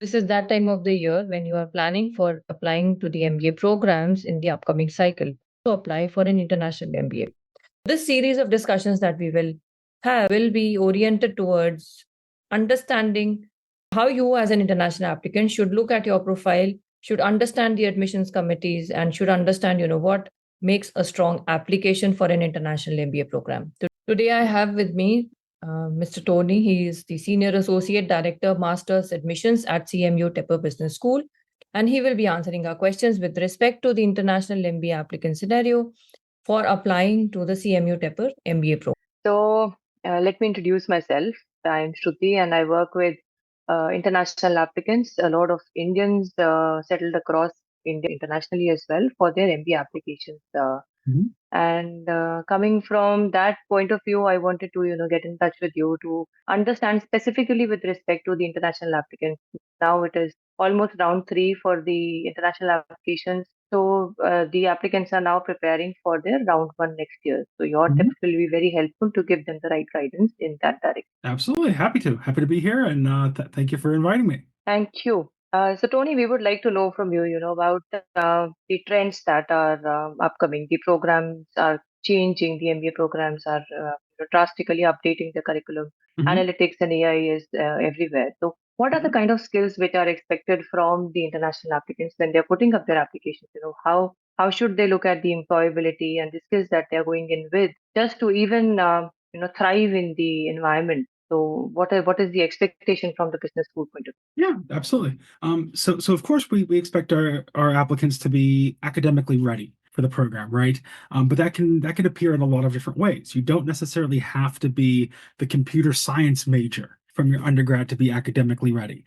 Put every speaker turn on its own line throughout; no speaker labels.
This is that time of the year when you are planning for applying to the MBA programs in the upcoming cycle to apply for an international MBA. This series of discussions that we will have will be oriented towards understanding how you, as an international applicant, should look at your profile, should understand the admissions committees, and should understand, what makes a strong application for an international MBA program. Today, I have with me Mr. Tony. He is the Senior Associate Director, Masters Admissions at CMU Tepper Business School, and he will be answering our questions with respect to the international MBA applicant scenario for applying to the CMU Tepper MBA program.
So, let me introduce myself. I'm Shruti, and I work with international applicants. A lot of Indians settled across India internationally as well for their MBA applications. And coming from that point of view, I wanted to, get in touch with you to understand specifically with respect to the international applicants. Now it is almost round 3 for the international applications. So the applicants are now preparing for their round 1 next year. So your tips will be very helpful to give them the right guidance in that direction.
Absolutely. Happy to be here. And thank you for inviting me.
Thank you. So Tony, we would like to know from you, about the trends that are upcoming. The programs are changing. The MBA programs are drastically updating the curriculum. Analytics and AI is everywhere. So what are the kind of skills which are expected from the international applicants when they're putting up their applications? How should they look at the employability and the skills that they're going in with just to even thrive in the environment? So what is the expectation from the business school point of view?
Yeah, absolutely. So of course we expect our applicants to be academically ready for the program, right? But that can appear in a lot of different ways. You don't necessarily have to be the computer science major from your undergrad to be academically ready.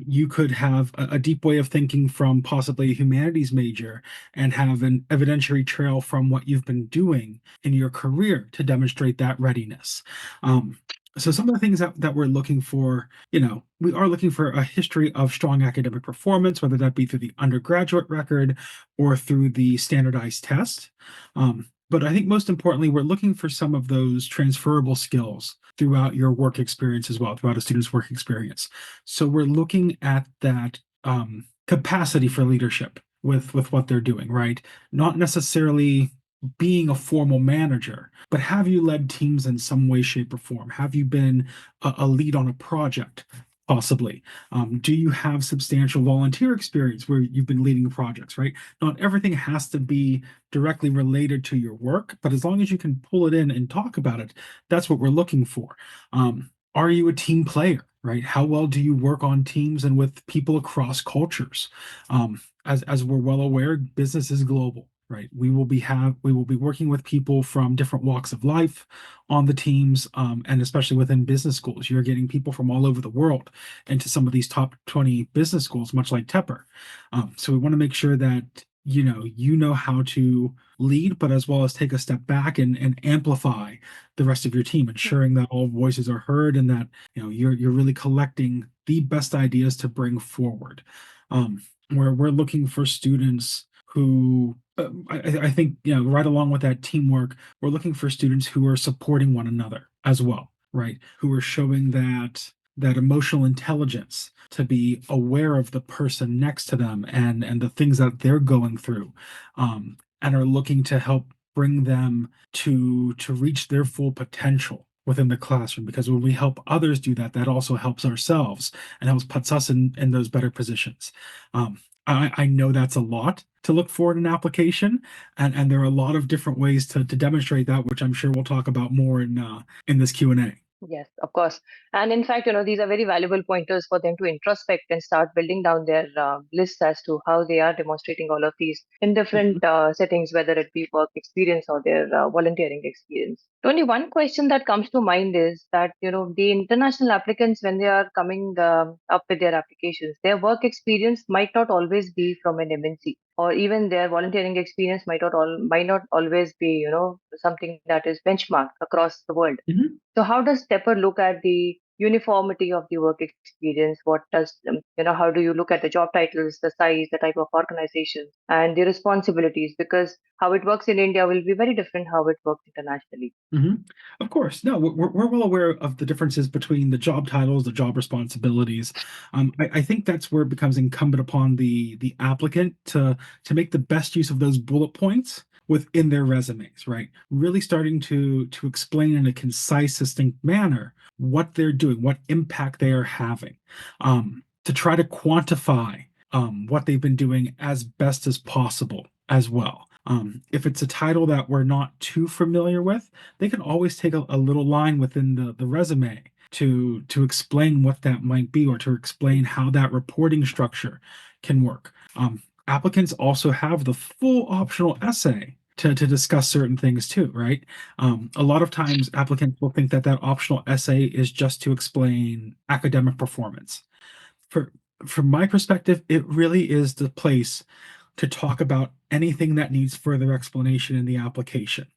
You could have a deep way of thinking from possibly a humanities major and have an evidentiary trail from what you've been doing in your career to demonstrate that readiness. So some of the things that we're looking for, we are looking for a history of strong academic performance, whether that be through the undergraduate record or through the standardized test. But I think most importantly, we're looking for some of those transferable skills throughout your work experience as well, throughout a student's work experience. So we're looking at that capacity for leadership with what they're doing, right? Not necessarily being a formal manager, but have you led teams in some way, shape, or form? Have you been a lead on a project? Possibly. Do you have substantial volunteer experience where you've been leading projects, right? Not everything has to be directly related to your work, but as long as you can pull it in and talk about it, that's what we're looking for. Are you a team player, right? How well do you work on teams and with people across cultures? As we're well aware, business is global. Right. We will be working with people from different walks of life on the teams, and especially within business schools. You're getting people from all over the world into some of these top 20 business schools, much like Tepper. So we want to make sure that you know how to lead, but as well as take a step back and amplify the rest of your team, ensuring that all voices are heard and that you're really collecting the best ideas to bring forward. Where we're looking for students who I think right along with that teamwork, we're looking for students who are supporting one another as well, right? Who are showing that emotional intelligence to be aware of the person next to them and the things that they're going through, and are looking to help bring them to reach their full potential within the classroom. Because when we help others do that, that also helps ourselves and helps puts us in those better positions. I know that's a lot to look for in an application, and there are a lot of different ways to demonstrate that, which I'm sure we'll talk about more in this Q&A.
Yes, of course. And in fact, these are very valuable pointers for them to introspect and start building down their lists as to how they are demonstrating all of these in different settings, whether it be work experience or their volunteering experience. Only one question that comes to mind is that, the international applicants, when they are coming up with their applications, their work experience might not always be from an MNC, or even their volunteering experience might not always be, something that is benchmarked across the world. So how does Tepper look at the uniformity of the work experience. What does how do you look at the job titles, the size, the type of organization, and the responsibilities? Because how it works in India will be very different how it works internationally.
Hmm. Of course. No, we're well aware of the differences between the job titles, the job responsibilities. I think that's where it becomes incumbent upon the applicant to make the best use of those bullet points within their resumes, right? Really starting to explain in a concise, distinct manner what they're doing, what impact they are having, to try to quantify what they've been doing as best as possible as well. If it's a title that we're not too familiar with, they can always take a little line within the resume to explain what that might be or to explain how that reporting structure can work. Applicants also have the full optional essay to discuss certain things too, right? A lot of times applicants will think that that optional essay is just to explain academic performance. For, from my perspective, it really is the place to talk about anything that needs further explanation in the application.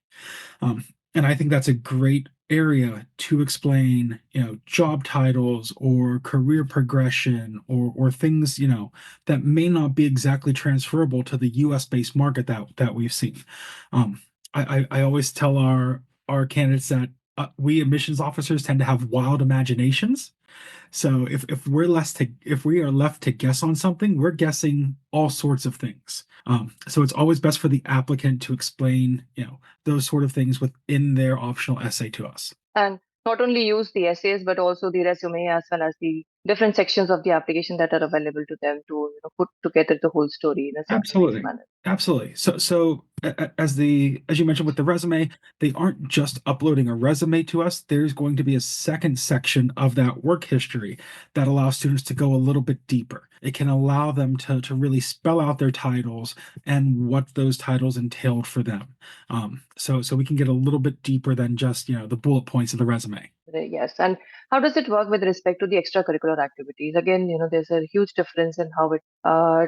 Um, and I think that's a great area to explain, job titles or career progression or things, that may not be exactly transferable to the US based market that we've seen. I always tell our candidates that we admissions officers tend to have wild imaginations. So if we are left to guess on something, we're guessing all sorts of things. So it's always best for the applicant to explain, those sort of things within their optional essay to us.
And not only use the essays, but also the resume as well as the different sections of the application that are available to them to put together the whole story in a synchronized
Absolutely.
manner.
Absolutely. So as you mentioned with the resume, they aren't just uploading a resume to us. There's going to be a second section of that work history that allows students to go a little bit deeper. It can allow them to really spell out their titles and what those titles entailed for them. So we can get a little bit deeper than just, the bullet points of the resume.
Yes. And how does it work with respect to the extracurricular activities? Again, there's a huge difference in how it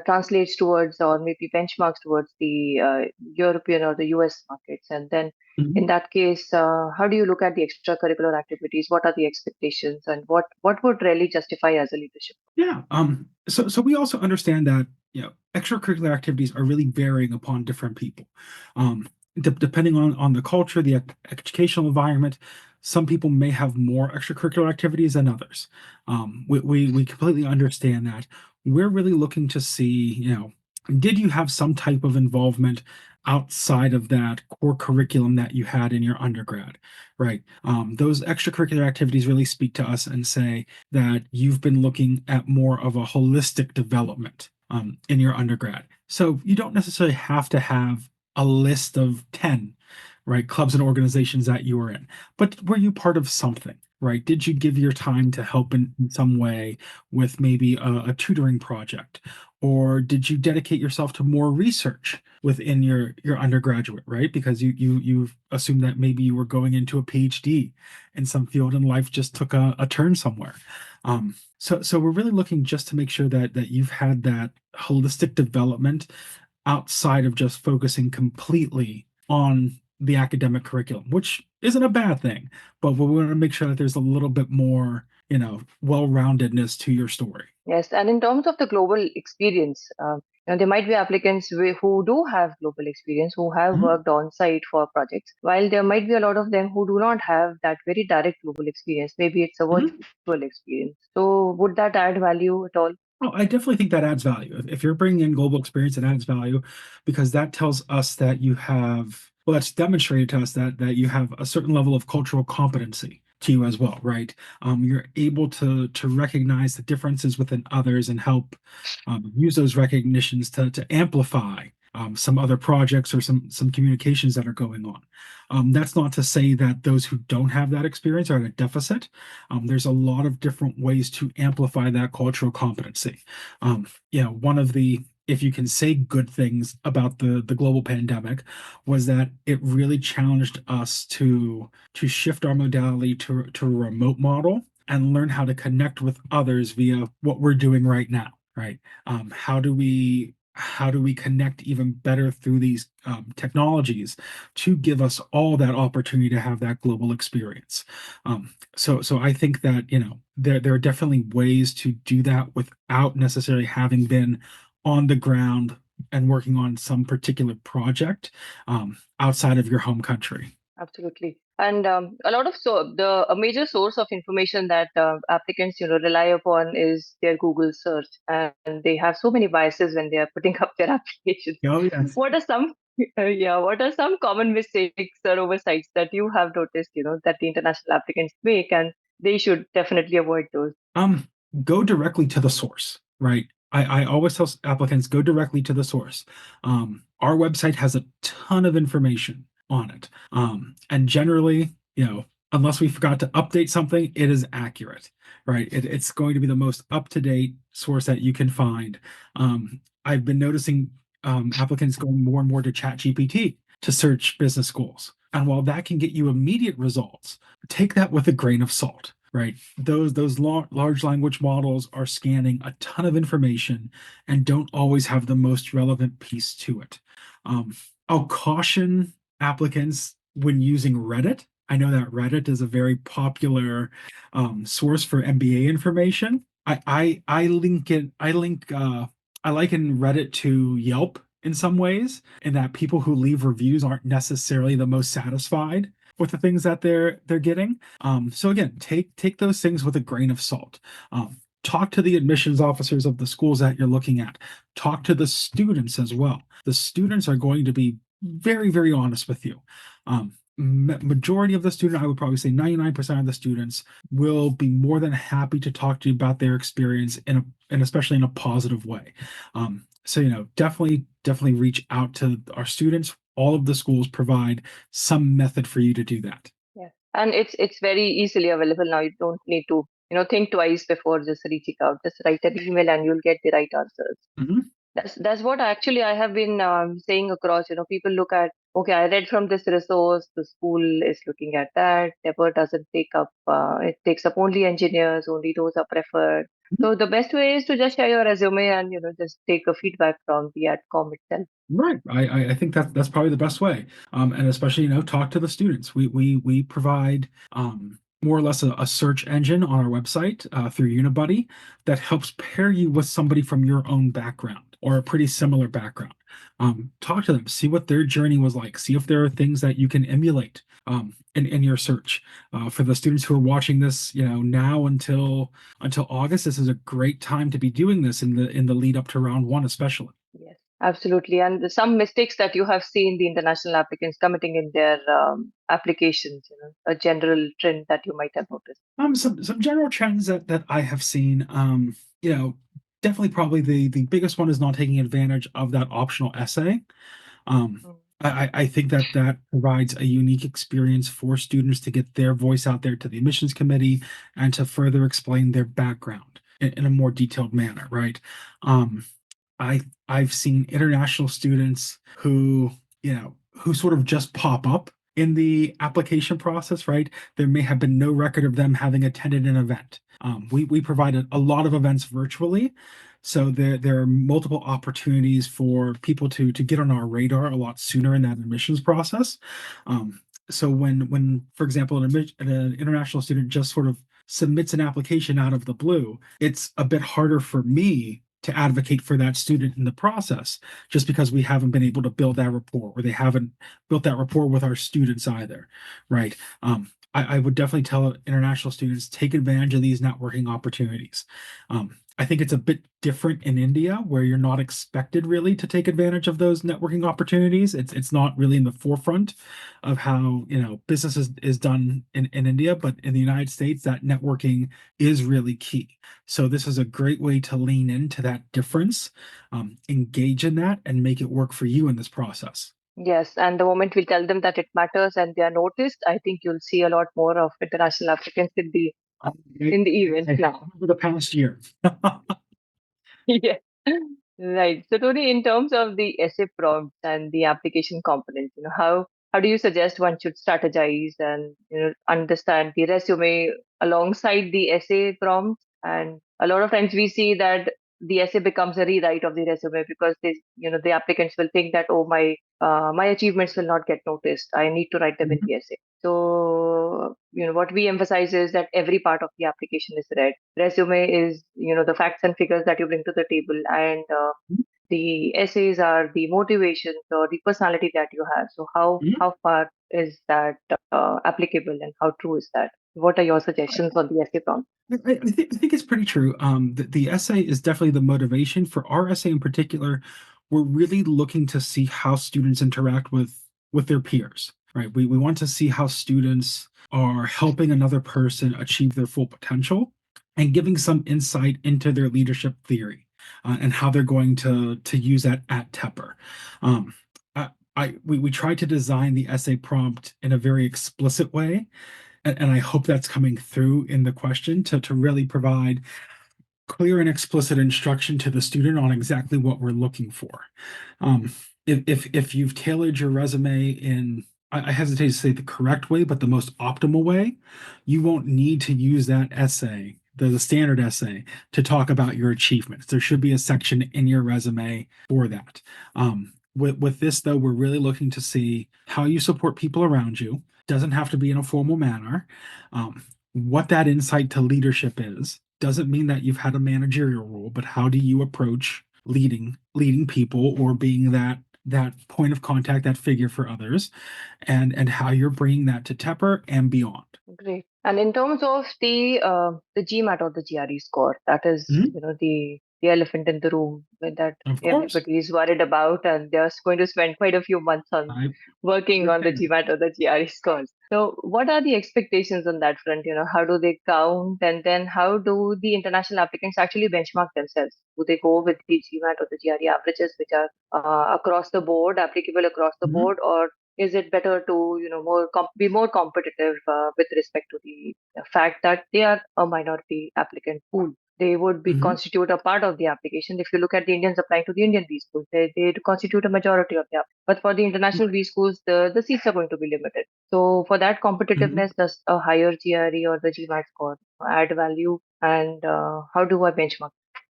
translates towards or maybe benchmarks towards the European or the US markets. And then in
Mhm.
that case, how do you look at the extracurricular activities? What are the expectations and what would really justify as a leadership?
Yeah. So we also understand that extracurricular activities are really varying upon different people. Um, Depending on the culture, the educational environment, some people may have more extracurricular activities than others. We completely understand that. We're really looking to see, did you have some type of involvement outside of that core curriculum that you had in your undergrad, right? Those extracurricular activities really speak to us and say that you've been looking at more of a holistic development in your undergrad. So you don't necessarily have to have a list of 10, right, clubs and organizations that you were in, but were you part of something, right? Did you give your time to help in some way with maybe a tutoring project? Or did you dedicate yourself to more research within your undergraduate, right? Because you assumed that maybe you were going into a PhD in some field and life just took a turn somewhere. So we're really looking just to make sure that you've had that holistic development outside of just focusing completely on the academic curriculum, which isn't a bad thing, but we want to make sure that there's a little bit more, well-roundedness to your story.
Yes, and in terms of the global experience, there might be applicants who do have global experience, who have
Mhm.
worked on site for projects, while there might be a lot of them who do not have that very direct global experience. Maybe it's a
Mhm.
virtual experience. So, would that add value at all?
Well, I definitely think that adds value. If you're bringing in global experience, it adds value because that tells us that you have, well, that's demonstrated to us that you have a certain level of cultural competency to you as well, right? You're able to recognize the differences within others and help use those recognitions to amplify some other projects or some communications that are going on. That's not to say that those who don't have that experience are at a deficit. There's a lot of different ways to amplify that cultural competency. One of the, if you can say good things about the global pandemic, was that it really challenged us to shift our modality to a remote model and learn how to connect with others via what we're doing right now, right? how do we connect even better through these technologies to give us all that opportunity to have that global experience. So I think that there are definitely ways to do that without necessarily having been on the ground and working on some particular project outside of your home country.
Absolutely. And a major source of information that applicants rely upon is their Google search, and they have so many biases when they are putting up their applications.
Oh, yes.
What are some what are some common mistakes or oversights that you have noticed, that the international applicants make, and they should definitely avoid those?
Go directly to the source, right? I always tell applicants, go directly to the source. Our website has a ton of information on it. And generally, unless we forgot to update something, it is accurate, right? It's going to be the most up-to-date source that you can find. I've been noticing applicants going more and more to ChatGPT to search business schools. And while that can get you immediate results, take that with a grain of salt, right? Those large language models are scanning a ton of information and don't always have the most relevant piece to it. I'll caution applicants when using Reddit. I know that Reddit is a very popular source for MBA information. I liken Reddit to Yelp in some ways, in that people who leave reviews aren't necessarily the most satisfied with the things that they're getting. So again, take those things with a grain of salt. Talk to the admissions officers of the schools that you're looking at. Talk to the students as well. The students are going to be very, very honest with you. Majority of the student, I would probably say 99% of the students will be more than happy to talk to you about their experience and especially in a positive way. So definitely reach out to our students. All of the schools provide some method for you to do that.
Yeah, and it's very easily available now. You don't need to think twice before just reaching out. Just write an email and you'll get the right answers.
Mm-hmm.
That's what actually I have been saying across. People look at, okay, I read from this resource. The school is looking at that. Tepper doesn't take up. It takes up only engineers. Only those are preferred. So the best way is to just share your resume and just take a feedback from the Adcom itself.
Right. I think that's probably the best way. And especially, talk to the students. We provide more or less a search engine on our website through Unibuddy that helps pair you with somebody from your own background or a pretty similar background. Talk to them, see what their journey was like, see if there are things that you can emulate in your search. For the students who are watching this, now until August, this is a great time to be doing this in the lead up to round one, especially.
Yes, absolutely. And some mistakes that you have seen the international applicants committing in their applications, a general trend that you might have noticed.
Some general trends that I have seen. Definitely probably the biggest one is not taking advantage of that optional essay. I think that provides a unique experience for students to get their voice out there to the admissions committee and to further explain their background in a more detailed manner, right? I've seen international students who sort of just pop up in the application process, right? There may have been no record of them having attended an event. We provided a lot of events virtually, so there are multiple opportunities for people to get on our radar a lot sooner in that admissions process. So when for example, an international student just sort of submits an application out of the blue, it's a bit harder for me to advocate for that student in the process, just because we haven't been able to build that rapport, or they haven't built that rapport with our students either, right? I would definitely tell international students, take advantage of these networking opportunities. I think it's a bit different in India, where you're not expected really to take advantage of those networking opportunities. It's not really in the forefront of how business is done in India, but in the United States, that networking is really key. So this is a great way to lean into that difference, engage in that, and make it work for you in this process.
Yes, and the moment we tell them that it matters and they are noticed, I think you'll see a lot more of international applicants in the event now.
Over the past year.
Yeah. Right. So Tony, in terms of the essay prompts and the application components, how do you suggest one should strategize and understand the resume alongside the essay prompts? And a lot of times we see that the essay becomes a rewrite of the resume, because the applicants will think that, oh, my achievements will not get noticed. I need to write them in the essay. So, what we emphasize is that every part of the application is read. Resume is, the facts and figures that you bring to the table, and the essays are the motivations or the personality that you have. So how far is that applicable, and how true is that? What are your suggestions on the essay prompt?
I think it's pretty true. The essay is definitely the motivation. For our essay in particular, we're really looking to see how students interact with their peers, right? We want to see how students are helping another person achieve their full potential and giving some insight into their leadership theory and how they're going to use that at Tepper. Um, we try to design the essay prompt in a very explicit way, and I hope that's coming through in the question to really provide clear and explicit instruction to the student on exactly what we're looking for. If you've tailored your resume in, I hesitate to say the correct way, but the most optimal way, you won't need to use that essay, the standard essay, to talk about your achievements. There should be a section in your resume for that. With this, though, we're really looking to see how you support people around you. Doesn't have to be in a formal manner. What that insight to leadership is doesn't mean that you've had a managerial role, but how do you approach leading people or being that point of contact, that figure for others, and how you're bringing that to Tepper and beyond.
Great. And in terms of the GMAT or the GRE score, that is, the elephant in the room that
Of course.
everybody is worried about, and they're going to spend quite a few months on working on the GMAT or the GRE scores. So, what are the expectations on that front? How do they count, and then how do the international applicants actually benchmark themselves? Do they go with the GMAT or the GRE averages, which are across the board, applicable across the board, or is it better to be more competitive with respect to the fact that they are a minority applicant pool? They would be constitute a part of the application. If you look at the Indians applying to the Indian B schools, they constitute a majority of the applicants. But for the international B schools, the seats are going to be limited. So for that competitiveness, does a higher GRE or the GMAT score add value? And how do I benchmark?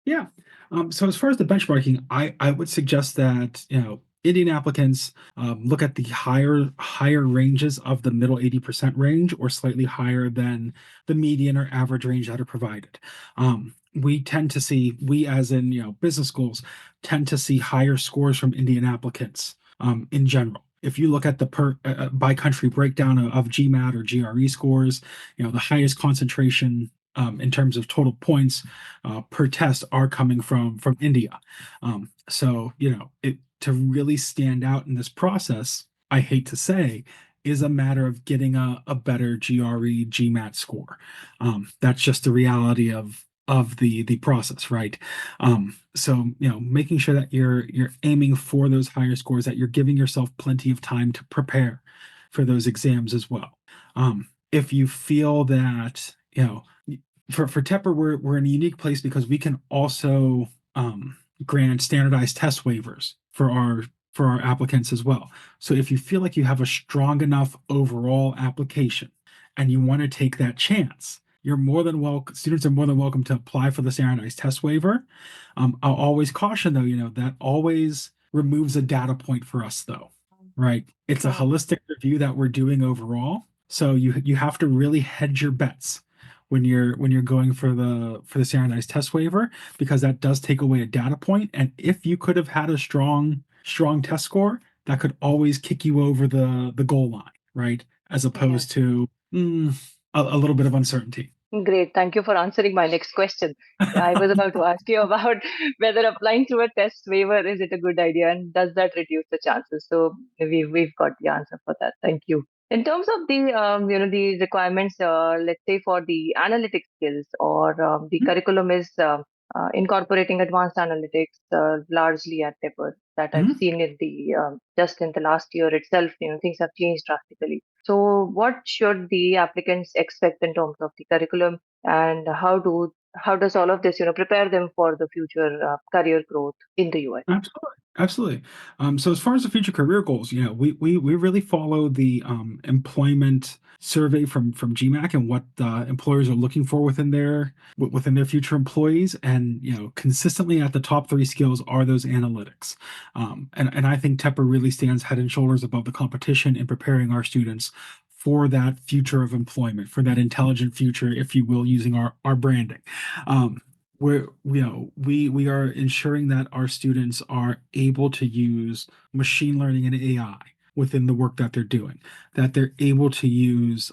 Yeah. So as far as the benchmarking, I would suggest that Indian applicants look at the higher ranges of the middle 80% range, or slightly higher than the median or average range that are provided. We tend to see, we as in business schools, tend to see higher scores from Indian applicants in general. If you look at the by country breakdown of GMAT or GRE scores, the highest concentration in terms of total points per test are coming from India. So to really stand out in this process, I hate to say, is a matter of getting a better GRE GMAT score. That's just the reality of the process, right? So making sure that you're aiming for those higher scores, that you're giving yourself plenty of time to prepare for those exams as well. If you feel that for Tepper, we're in a unique place because we can also grant standardized test waivers for our applicants as well. So if you feel like you have a strong enough overall application and you want to take that chance, you're more than welcome. Students are more than welcome to apply for the standardized test waiver. I'll always caution though, that always removes a data point for us though, right? It's a holistic review that we're doing overall. So you have to really hedge your bets when you're going for the standardized test waiver, because that does take away a data point. And if you could have had a strong test score, that could always kick you over the goal line, right? As opposed to a little bit of uncertainty.
Great. Thank you for answering my next question. I was about to ask you about whether applying through a test waiver, is it a good idea, and does that reduce the chances? So we've got the answer for that. Thank you. In terms of the requirements, let's say for the analytic skills, or the curriculum is incorporating advanced analytics largely at Tepper, that I've seen in the just in the last year itself. Things have changed drastically. So what should the applicants expect in terms of the curriculum, and how does all of this prepare them for the future career growth in the US?
Absolutely. So as far as the future career goals, we really follow the employment survey from GMAT and what employers are looking for within their future employees, and consistently at the top 3 skills are those analytics. And I think Tepper really stands head and shoulders above the competition in preparing our students for that future of employment, for that intelligent future, if you will, using our branding. We are ensuring that our students are able to use machine learning and AI within the work that they're doing, that they're able to use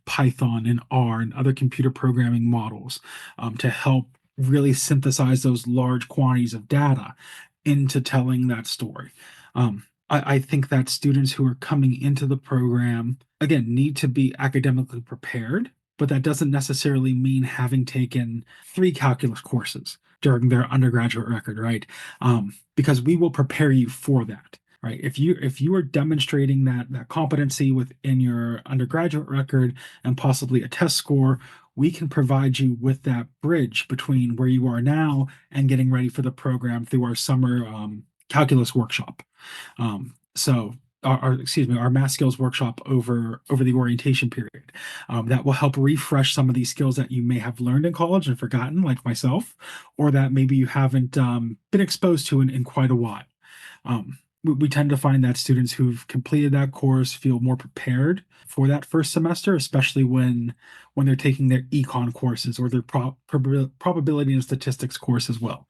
Python and R and other computer programming models to help really synthesize those large quantities of data into telling that story. I think that students who are coming into the program, again, need to be academically prepared, but that doesn't necessarily mean having taken 3 calculus courses during their undergraduate record, right? Because we will prepare you for that, right? If you are demonstrating that competency within your undergraduate record and possibly a test score, we can provide you with that bridge between where you are now and getting ready for the program through our summer calculus workshop. So our math skills workshop over the orientation period. That will help refresh some of these skills that you may have learned in college and forgotten, like myself, or that maybe you haven't been exposed to in quite a while. We tend to find that students who've completed that course feel more prepared for that first semester, especially when they're taking their econ courses or their probability and statistics course as well.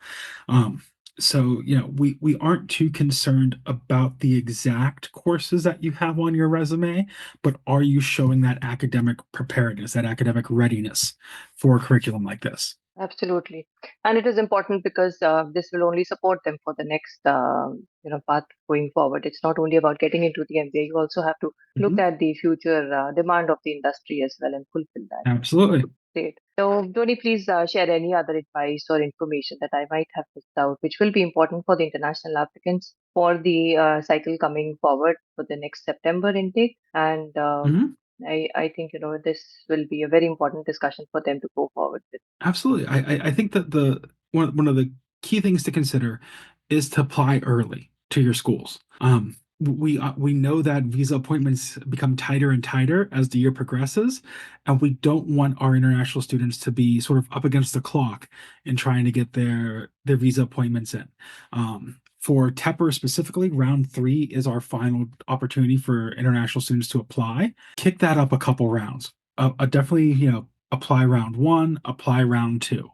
So we aren't too concerned about the exact courses that you have on your resume, but are you showing that academic preparedness, that academic readiness for a curriculum like this?
Absolutely. And it is important because this will only support them for the next path going forward. It's not only about getting into the MBA, you also have to look at the future demand of the industry as well and fulfill that.
Absolutely.
Great. So, Tony, please share any other advice or information that I might have missed out, which will be important for the international applicants for the cycle coming forward for the next September intake. And I think this will be a very important discussion for them to go forward with.
Absolutely. I think that one of the key things to consider is to apply early to your schools. We know that visa appointments become tighter and tighter as the year progresses, and we don't want our international students to be sort of up against the clock in trying to get their visa appointments in. For Tepper specifically, round 3 is our final opportunity for international students to apply. Kick that up a couple rounds. Definitely, apply round 1, apply round 2.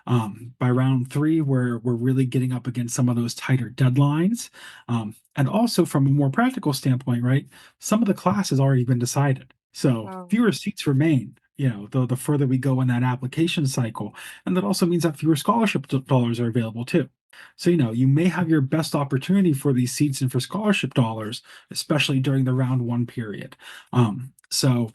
By round 3, we're really getting up against some of those tighter deadlines. And also from a more practical standpoint, right? Some of the class has already been decided. So fewer seats remain, the further we go in that application cycle. And that also means that fewer scholarship dollars are available too. So, you may have your best opportunity for these seats and for scholarship dollars, especially during the round 1 period. So,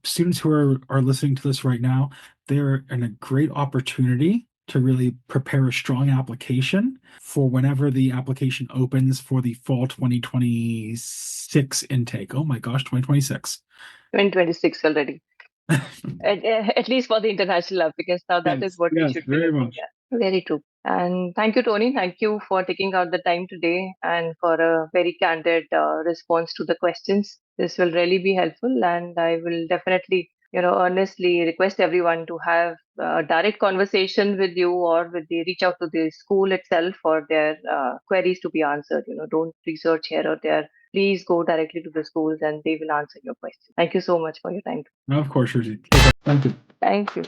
students who are listening to this right now, they're in a great opportunity to really prepare a strong application for whenever the application opens for the fall 2026 intake. Oh my gosh, 2026.
2026 already. at least for the international applicants. Now that is what we should be looking at. Very true. And thank you, Tony. Thank you for taking out the time today and for a very candid response to the questions. This will really be helpful, and I will definitely, earnestly request everyone to have a direct conversation with you or reach out to the school itself for their queries to be answered. Don't research here or there. Please go directly to the schools and they will answer your questions. Thank you so much for your time.
Of course, Shruti. Thank you.
Thank you.